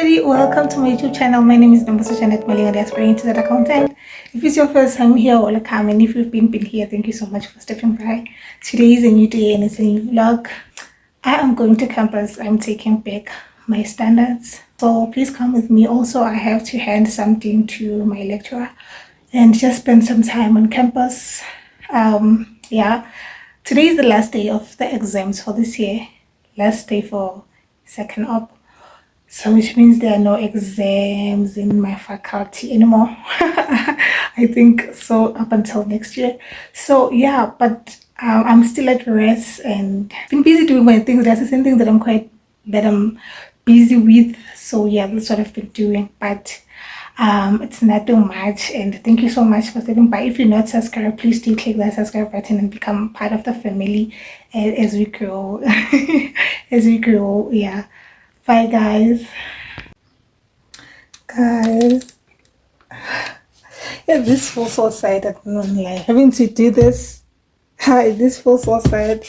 everybody, welcome to my YouTube channel. My name is Nambusa Janet Malinga, the aspiring internet accountant. If it's your first time here, welcome, and if you've been here, thank you so much for stepping by. Today is a new day and it's a new vlog. I am going to campus. I'm taking back my standards, so please come with me. Also, I have to hand something to my lecturer and just spend some time on campus. Yeah, today is the last day of the exams for this year, last day for second op. So which means there are no exams in my faculty anymore. I think so up until next year. So yeah, but I'm still at rest and been busy doing my things. There's the same thing that I'm busy with. So yeah, that's what I've been doing. But it's nothing much, and thank you so much for stopping by. If you're not subscribed, please do click that subscribe button and become part of the family as we grow. As we grow, yeah. Bye guys. Guys, yeah, this feels so sad. I don't know, like having to do this. This feels so sad.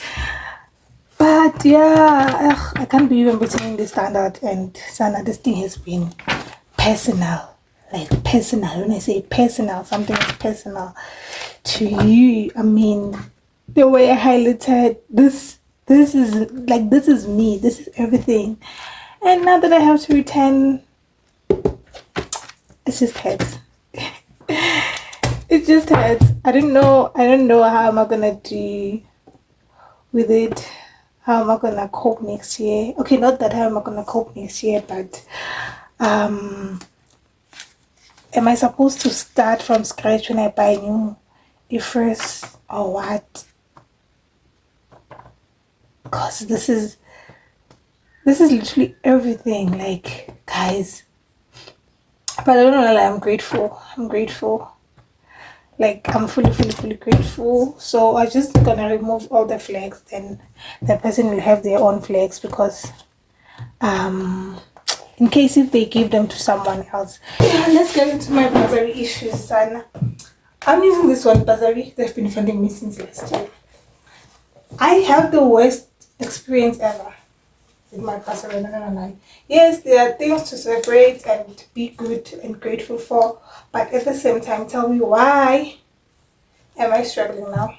But yeah, I can't believe I'm returning the standard, and Sana, this thing has been personal. Like personal. When I say personal, something is personal to you. I mean, the way I highlighted this is me. This is everything. And now that I have to return, it just hurts. It just hurts. I don't know how am I gonna do with it. How am I gonna cope next year? Okay, not that how am I gonna cope next year, but am I supposed to start from scratch when I buy new IFRS or what? Because this is literally everything, like, guys. But I don't know, like, I'm grateful. Like, I'm fully grateful. So I'm just gonna remove all the flags, then the person will have their own flags, because in case if they give them to someone else. Yeah, let's get into my bursary issues, son. I'm using this one bursary. They've been funding me since last year. I have the worst experience ever with my bursary. No. Yes, there are things to celebrate and be good and grateful for, but at the same time, tell me, why am I struggling now?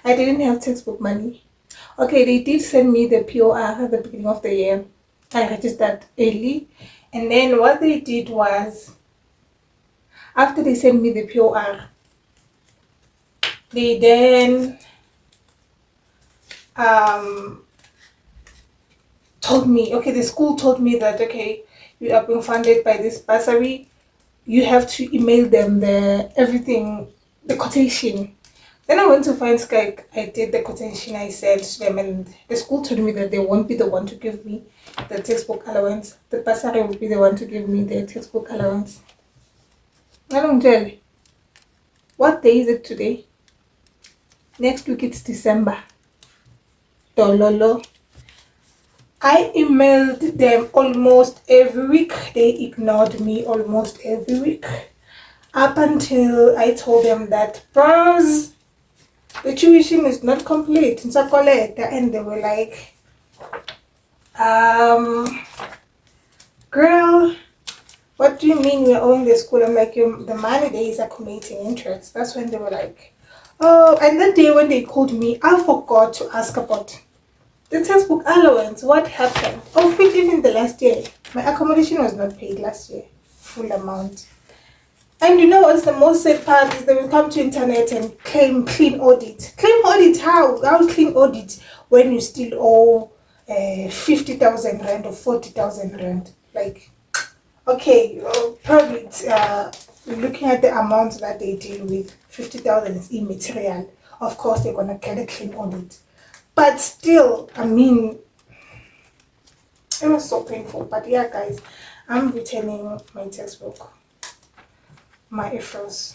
I didn't have textbook money. Okay, they did send me the POR at the beginning of the year. I registered early, and then what they did was, after they sent me the POR, they then told me, okay, the school told me that, okay, you are being funded by this bursary, you have to email them the quotation. Then I went to find Skype. I did the quotation, I sent to them, and the school told me that they won't be the one to give me the textbook allowance. The bursary will be the one to give me the textbook allowance. I don't tell you. What day is it today? Next week it's December. Dololo. I emailed them almost every week. They ignored me almost every week. Up until I told them that, bros, the tuition is not complete. And they were like, girl, what do you mean we're owing the school? I'm like, the money there is accumulating interest. That's when they were like, oh, and that day when they called me, I forgot to ask about the textbook allowance. What happened? Oh, even the last year, my accommodation was not paid last year, full amount. And you know what's the most sad part is they will come to internet and claim clean audit. Claim audit how? How clean audit when you still owe 50,000 rand or 40,000 rand? Like, okay, probably looking at the amount that they deal with, 50,000 is immaterial. Of course, they're gonna get a clean audit. But still, I mean, it was so painful. But yeah, guys, I'm returning my textbook. My IFRS.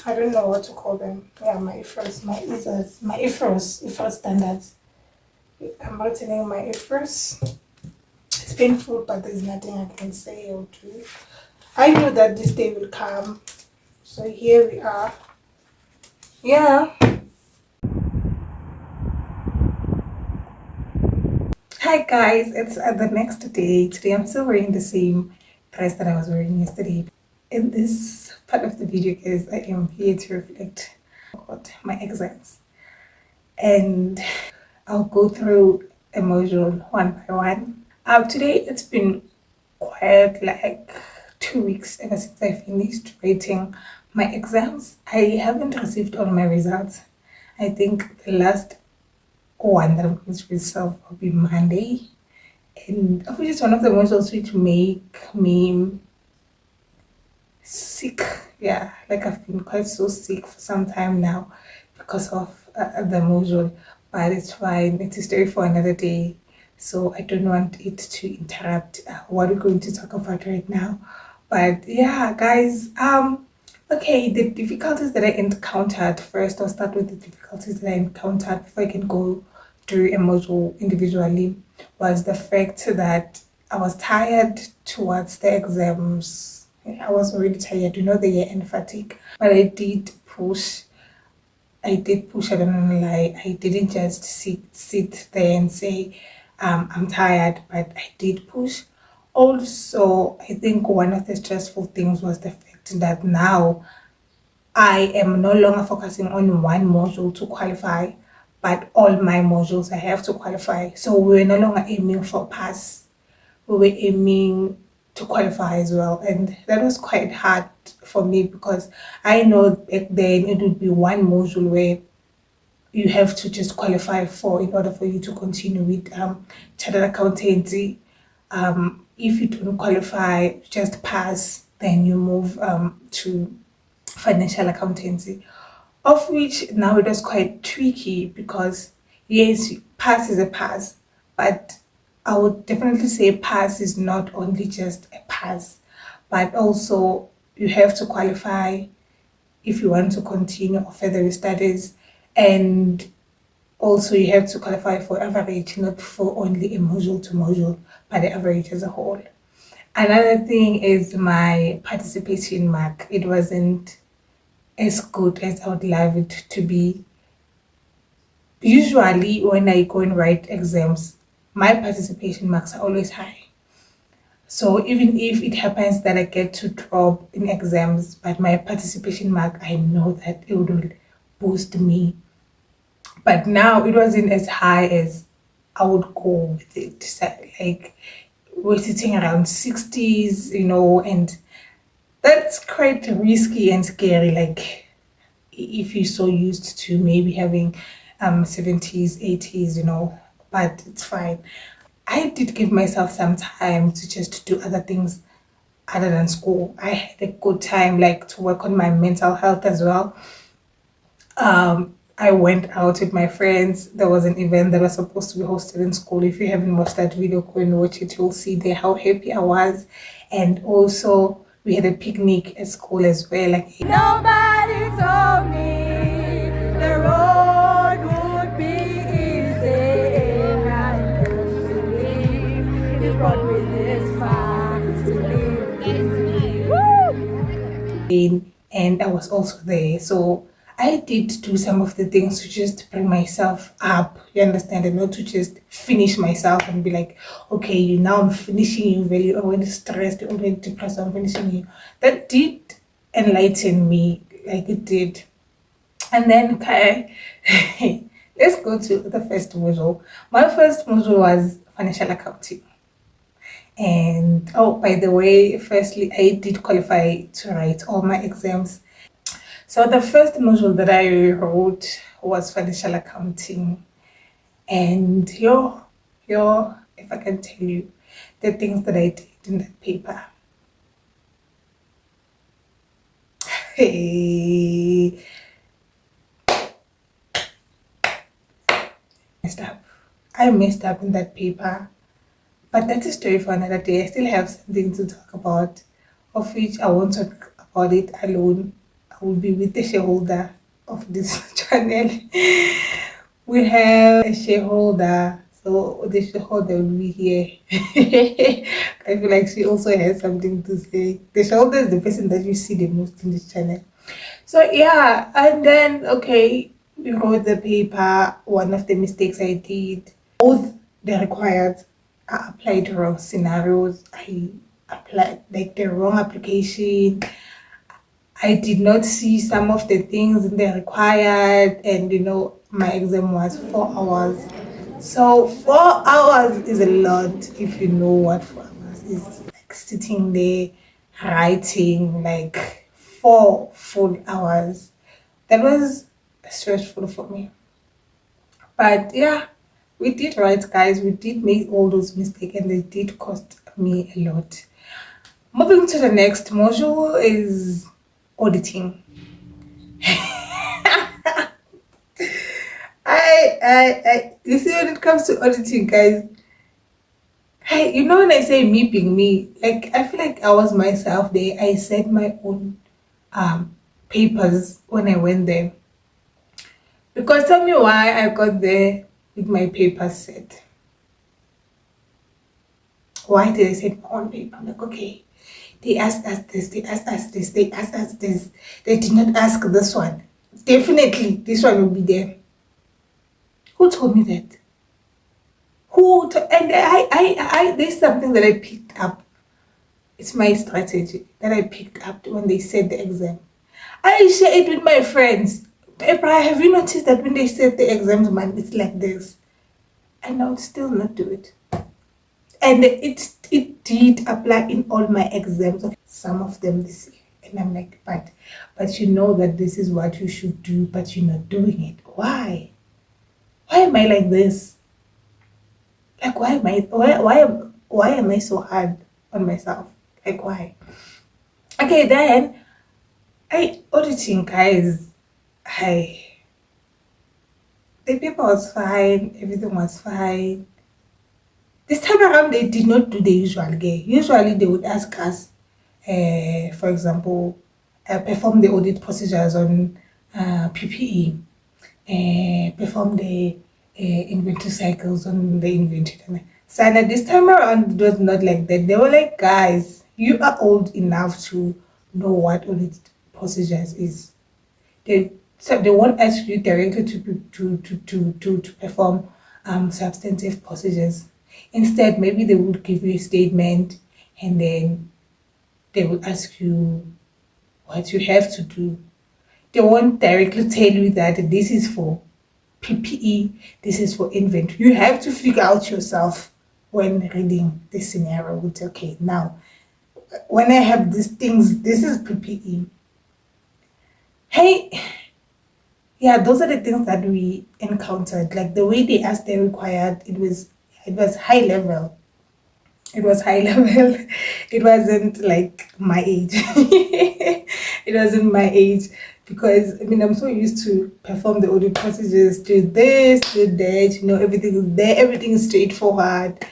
I don't know what to call them. Yeah, my IFRS, my IFRS standards. I'm returning my IFRS. It's painful, but there's nothing I can say or do. I knew that this day will come. So here we are. Yeah. Hi guys, it's the next day. Today I'm still wearing the same dress that I was wearing yesterday. In this part of the video, guys, I am here to reflect on my exams, and I'll go through a module one by one. Today it's been quite like 2 weeks ever since I finished writing my exams. I haven't received all my results. I think the last one that I'm going to receive will be Monday, and which is one of the modules which make me sick. Yeah, like I've been quite so sick for some time now because of the module, but it's fine. It's a story for another day. So I don't want it to interrupt what we're going to talk about right now. But yeah, guys, okay, the difficulties that I encountered first, I'll start with the difficulties that I encountered before I can go through a module individually, was the fact that I was tired towards the exams. I was already tired, the year end fatigue, but I did push, I don't know, lie. I didn't just sit there and say, I'm tired, but I did push. Also, I think one of the stressful things was the fact that now I am no longer focusing on one module to qualify, but all my modules I have to qualify. So we're no longer aiming for pass, we were aiming to qualify as well. And that was quite hard for me because I know back then it would be one module where you have to just qualify for in order for you to continue with chartered accountancy. If you don't qualify, just pass, then you move to financial accountancy, of which now it was quite tricky because yes, pass is a pass, but I would definitely say pass is not only just a pass, but also you have to qualify if you want to continue or further your studies, and also you have to qualify for average, not for only a module to module, but the average as a whole. Another thing is my participation mark. It wasn't as good as I would love it to be. Usually, when I go and write exams, my participation marks are always high. So even if it happens that I get to drop in exams, but my participation mark, I know that it will boost me. But now it wasn't as high as I would go with it. So, like we're sitting around 60s, and that's quite risky and scary. Like if you're so used to maybe having 70s, 80s, but it's fine. I did give myself some time to just do other things other than school. I had a good time, like to work on my mental health as well. I went out with my friends. There was an event that was supposed to be hosted in school. If you haven't watched that video, go and watch it. You'll see there how happy I was. And also, we had a picnic at school as well. Like nobody told me the road would be easy. And I believe you brought me this far to live. And I was also there. So I did do some of the things to just bring myself up, you understand, and not to just finish myself and be like, okay, now I'm finishing you, very already stressed, you're already depressed, I'm finishing you. That did enlighten me, like it did. And then, okay, let's go to the first module. My first module was financial accounting. And oh, by the way, firstly, I did qualify to write all my exams. So the first module that I wrote was financial accounting. And if I can tell you the things that I did in that paper. Hey, messed up. I messed up in that paper. But that's a story for another day. I still have something to talk about, of which I won't talk about it alone. I will be with the shareholder of this channel. We have a shareholder, so the shareholder will be here. I feel like she also has something to say. The shareholder is the person that you see the most in this channel. So yeah, and then okay, we wrote the paper. One of the mistakes I did, both they required. I applied the wrong scenarios. I applied like the wrong application. I did not see some of the things they required, and my exam was 4 hours. So 4 hours is a lot if you know what 4 hours is. Like sitting there writing like 4 full hours. That was stressful for me. But yeah, we did right, guys. We did make all those mistakes, and they did cost me a lot. Moving to the next module is auditing. You see, when it comes to auditing, guys, hey, when I say me being me, like I feel like I was myself there. I set my own papers when I went there. Because tell me why I got there with my papers set. Why did I set my own paper? I'm like, okay, they asked us this, they asked us this, they asked us this. They did not ask this one. Definitely, this one will be there. Who told me that? And there's something that I picked up. It's my strategy that I picked up when they said the exam. I share it with my friends. April, have you noticed that when they set the exams, man, it's like this? And I would still not do it. And it did apply in all my exams. Some of them this year. And I'm like, but you know that this is what you should do, but you're not doing it. Why? Why am I like this? Like, why am I so hard on myself? Like, why? Okay, then auditing, guys. The paper was fine, everything was fine. This time around, they did not do the usual game. Usually, they would ask us, for example, perform the audit procedures on PPE, perform the inventory cycles on the inventory. So this time around, it was not like that. They were like, guys, you are old enough to know what audit procedures is. They won't ask you directly to perform substantive procedures. Instead, maybe they would give you a statement, and then they will ask you what you have to do. They won't directly tell you that this is for PPE, this is for inventory. You have to figure out yourself when reading the scenario. It's okay. Now, when I have these things, this is PPE. Hey, yeah, those are the things that we encountered. Like the way they asked, they required. It was high level. It was high level. It wasn't like my age. It wasn't my age because I'm so used to perform the audit procedures, do this, do that. Everything is there. Everything is straightforward.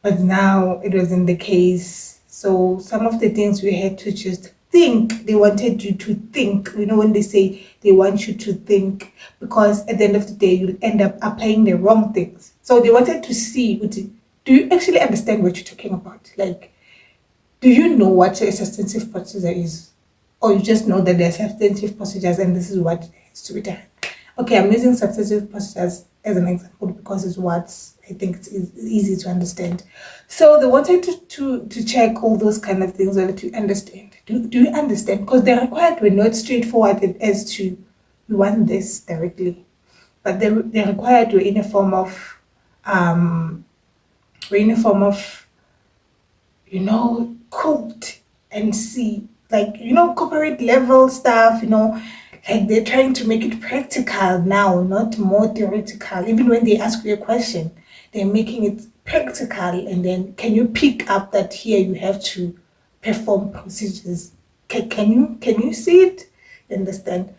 But now it wasn't the case. So some of the things we had to just think. They wanted you to think. When they say they want you to think, because at the end of the day, you'll end up applying the wrong things. So they wanted to see, do you actually understand what you're talking about? Like, do you know what a substantive procedure is? Or you just know that there are substantive procedures and this is what has to be done. Okay, I'm using substantive procedures as an example because it's what I think it's easy to understand. So they wanted to check all those kind of things whether to understand. Do you understand? Because the required were not straightforward as to we want this directly. But the required were in a form of were in a form of cooked and see, like, corporate level stuff, like they're trying to make it practical now, not more theoretical. Even when they ask you a question, they're making it practical. And then can you pick up that here you have to perform procedures? Can you see it? Understand?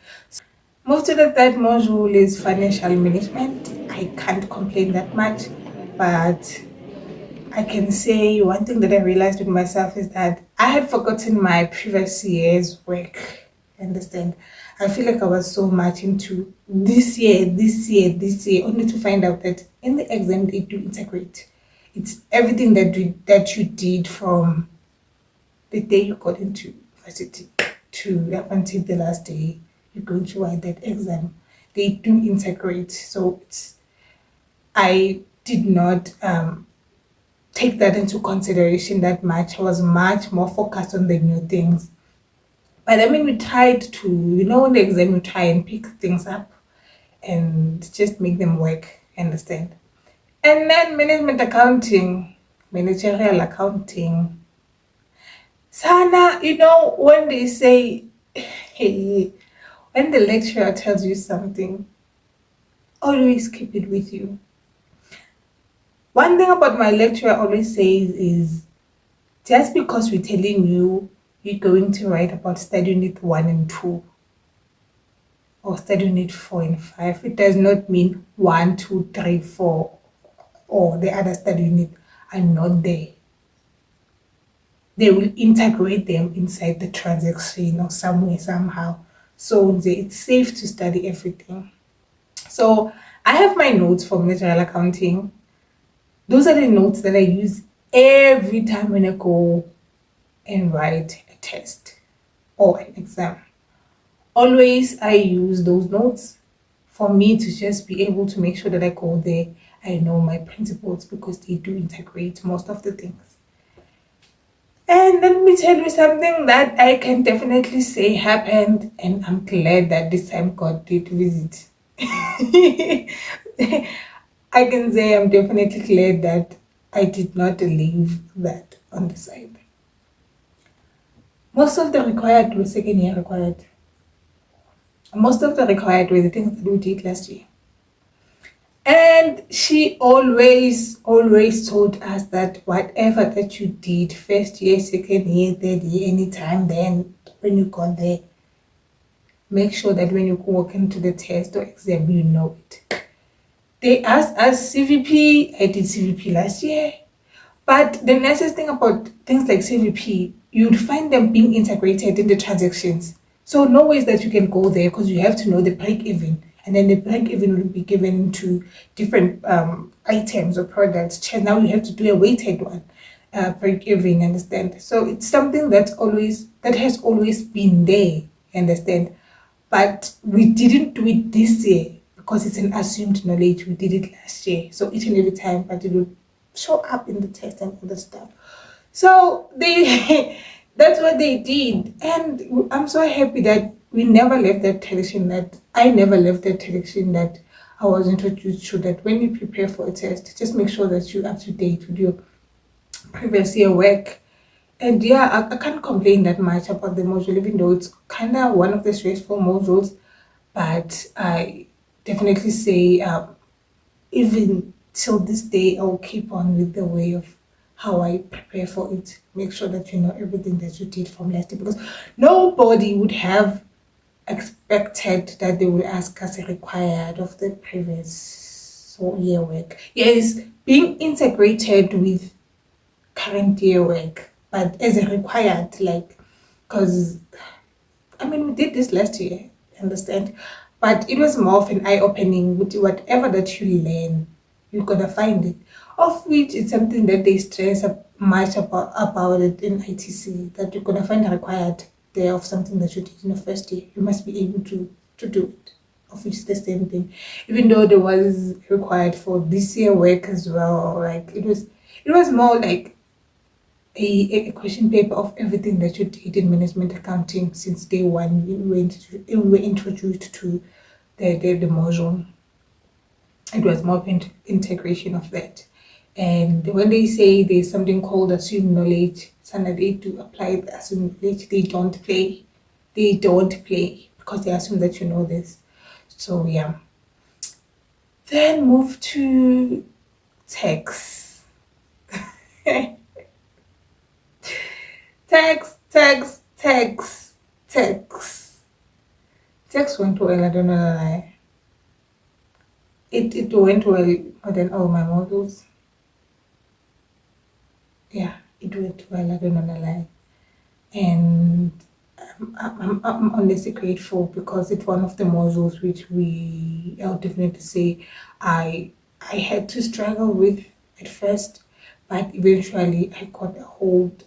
Most of the third module is financial management. I can't complain that much, but I can say one thing that I realized with myself is that I had forgotten my previous year's work. Understand? I feel like I was so much into this year, only to find out that in the exam they do integrate. It's everything that you did from the day you got into university to up until the last day you're going to write that exam. They do integrate. So I did not take that into consideration that much. I was much more focused on the new things. But I mean, we tried to, in the exam, we try and pick things up and just make them work, understand? And then management accounting, managerial accounting. Sana, when they say, hey, when the lecturer tells you something, always keep it with you. One thing about my lecturer always says is just because we're telling you you're going to write about study unit 1 and 2 or study unit 4 and 5, it does not mean 1, 2, 3, 4 or the other study unit are not there. They will integrate them inside the transaction or somewhere, somehow. So it's safe to study everything. So I have my notes for managerial accounting. Those are the notes that I use every time when I go and write a test or an exam. Always I use those notes for me to just be able to make sure that I go there. I know my principles because they do integrate most of the things. And let me tell you something that I can definitely say happened, and I'm glad that this time God did visit. I can say I'm definitely glad that I did not leave that on the side. Most of the required were second year required. Most of the required were the things that we did last year. And she always told us that whatever that you did, first year, second year, third year, anytime then, when you got there, make sure that when you walk into the test or exam, you know it. They asked us CVP. I did CVP last year. But the nicest thing about things like CVP, you'd find them being integrated in the transactions. So no ways that you can go there because you have to know the break even. And then the break even will be given to different items or products. Now you have to do a weighted one, break even, understand? So it's something that has always been there, understand? But we didn't do it this year because it's an assumed knowledge. We did it last year. So each and every time, but it would show up in the test and all the stuff. So they that's what they did. And I'm so happy that we never left that tradition, that I never left that tradition, that I was introduced to, that when you prepare for a test, just make sure that you're up to date with your previous year work. And yeah, I can't complain that much about the module, even though it's kind of one of the stressful modules. But I definitely say, even till this day, I'll keep on with the way of how I prepare for it. Make sure that you know everything that you did from last year, because nobody would have expected that they would ask us a required of the previous year work. Yes, being integrated with current year work, but as a required, like, because I mean, we did this last year, understand? But it was more of an eye opening with whatever that you learn, you're gonna find it. Of which it's something that they stress much about it in ITC, that you're gonna find required there of something that you did in the first year. You must be able to do it. Of which is the same thing. Even though there was required for this year work as well, like it was more like a question paper of everything that you did in management accounting since day one. We were introduced to the module. It was more of integration of that. And when they say there's something called assumed knowledge, so that they do apply the assumed knowledge, they don't play. They don't play because they assume that you know this. So yeah. Then move to tax. Tax. Tax went well, I don't know why. It went well more than all my modules. Yeah, it went well, I don't know lie. And I'm honestly grateful because it's one of the modules which I'll definitely say I had to struggle with at first, but eventually I got a hold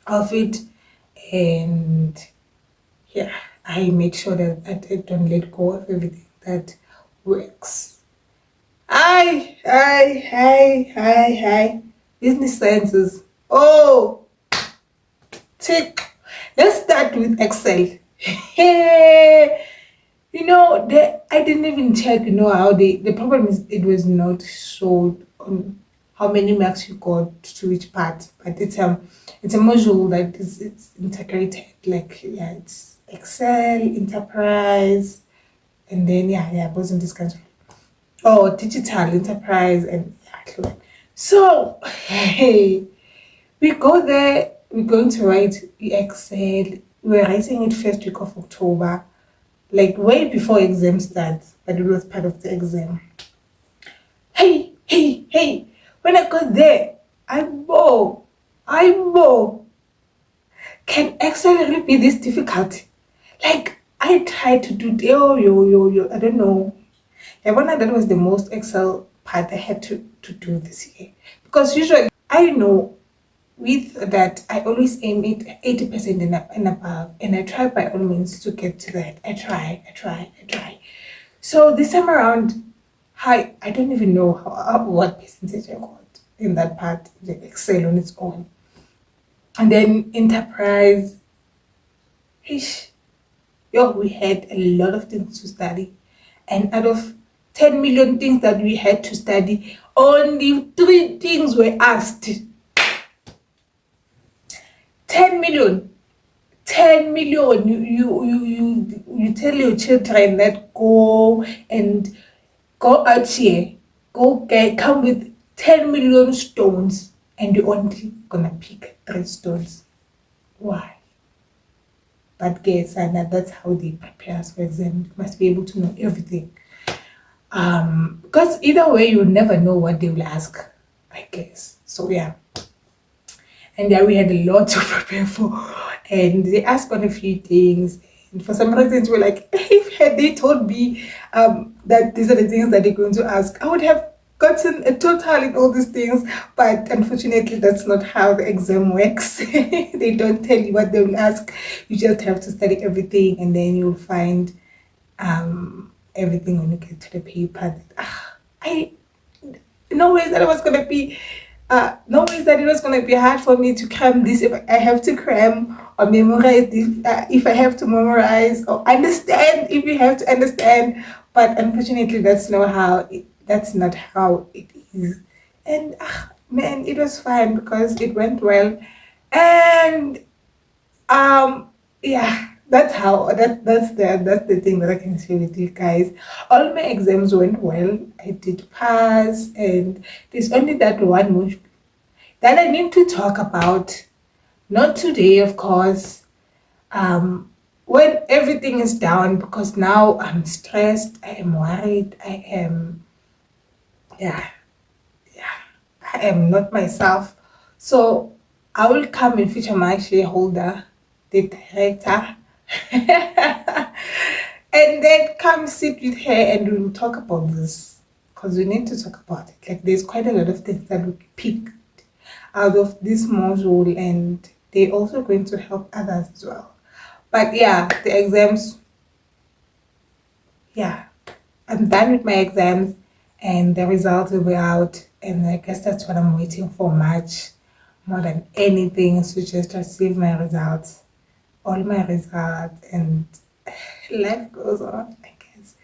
of it, and yeah, I made sure that I don't let go of everything that works. Hi. Business sciences. Oh, tick. Let's start with Excel. Hey, I didn't even check, how the problem is it was not showed on how many marks you got to each part, but it's a module that is it's integrated. Like, yeah, it's Excel, Enterprise, and then both in this country. Oh, digital enterprise and yeah, fluent. So, hey, we go there. We're going to write Excel. We're writing it first week of October, like way before exam starts, but it was part of the exam. Hey! When I got there, I can Excel really be this difficult? Like I tried to do the yo. I don't know. I wonder that was the most Excel part I had to do this year. Because usually I know with that I always aim it 80% and above. And I try by all means to get to that. I try. So this time around, I don't even know what percentage I got in that part, the Excel on its own. And then enterprise, ish, yo, we had a lot of things to study. And out of 10 million things that we had to study, only three things were asked. 10 million. 10 million. You tell your children that go out here, come with 10 million stones, and you're only gonna pick three stones. Why? But guess, and that's how they prepare us for exam. You must be able to know everything. Because either way, you'll never know what they will ask, I guess. So yeah. And yeah, we had a lot to prepare for. And they asked on a few things. And for some reasons, we're like, if had they told me that these are the things that they're going to ask, I would have gotten a total in all these things. But unfortunately, that's not how the exam works. They don't tell you what they will ask. You just have to study everything, and then you'll find everything when you get to the paper. I no ways that it was gonna be no ways that it was gonna be hard for me to cram this if I have to cram or memorize this if I have to memorize or understand if you have to understand. But unfortunately that's not how it is. And man, it was fine because it went well. And yeah, that's the thing that I can share with you guys. All my exams went well. I did pass, and there's only that one module that I need to talk about. Not today, of course. When everything is down, because now I'm stressed, I am worried, yeah, I am not myself. So I will come and feature my shareholder, the director, and then come sit with her and we'll talk about this. Because we need to talk about it. Like there's quite a lot of things that we picked out of this module, and they're also going to help others as well. But yeah, the exams, yeah, I'm done with my exams and the results will be out. And I guess that's what I'm waiting for March more than anything. So just receive my results, all my results, and life goes on, I guess.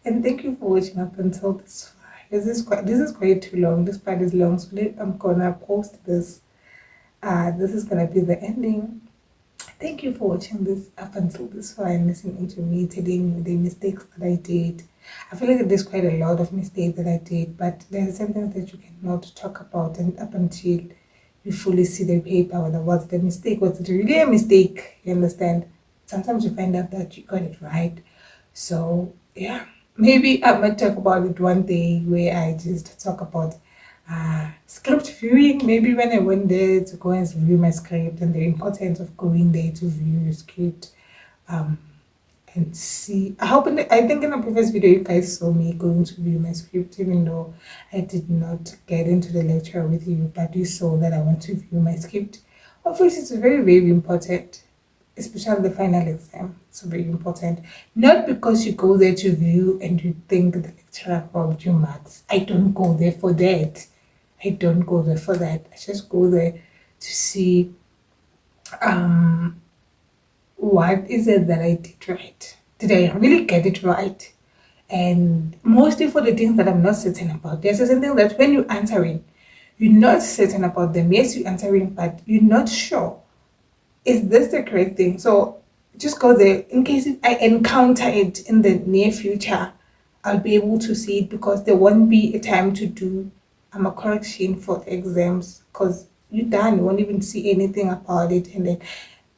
And thank you for watching up until this far. This is quite too long. This part is long, so I'm gonna post this. This is gonna be the ending. Thank you for watching this up until this far and listening to me telling you the mistakes that I did. I feel like there's quite a lot of mistakes that I did, but there's something that you cannot talk about and up until you fully see the paper whether was the mistake, was it really a mistake? You understand? Sometimes you find out that you got it right. So yeah. Maybe I might talk about it one day where I just talk about script viewing. Maybe when I went there to go and review my script and the importance of going there to view your script um, and see. I think in the previous video you guys saw me going to view my script, even though I did not get into the lecture with you, but you saw that I want to view my script. Obviously, it's very, very important. especially the final exam. It's very important. Not because you go there to view and you think the lecturer robbed you marks. I don't go there for that. I don't go there for that. I just go there to see um what is it that I did right. Did I really get it right? And mostly for the things that I'm not certain about. There's certain things that when you're answering, you're not certain about them. Yes, you're answering, but you're not sure. Is this the correct thing? So just go there in case if I encounter it in the near future, I'll be able to see it because there won't be a time to do a correction for the exams because you're done. You won't even see anything about it, and then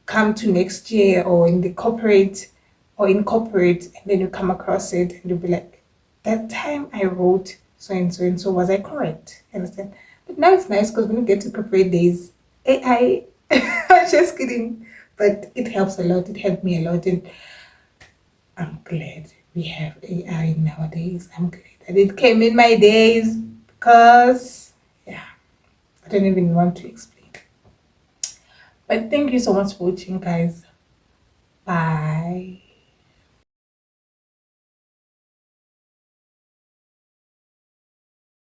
come to next year or in the corporate or in corporate, and then you come across it and you'll be like, that time I wrote so and so, was I correct? You understand? But now it's nice because when you get to corporate days, AI, I'm just kidding. But it helps a lot. It helped me a lot. And I'm glad we have AI nowadays. I'm glad that it came in my days because, yeah, I don't even want to explain. But thank you so much for watching, guys. Bye.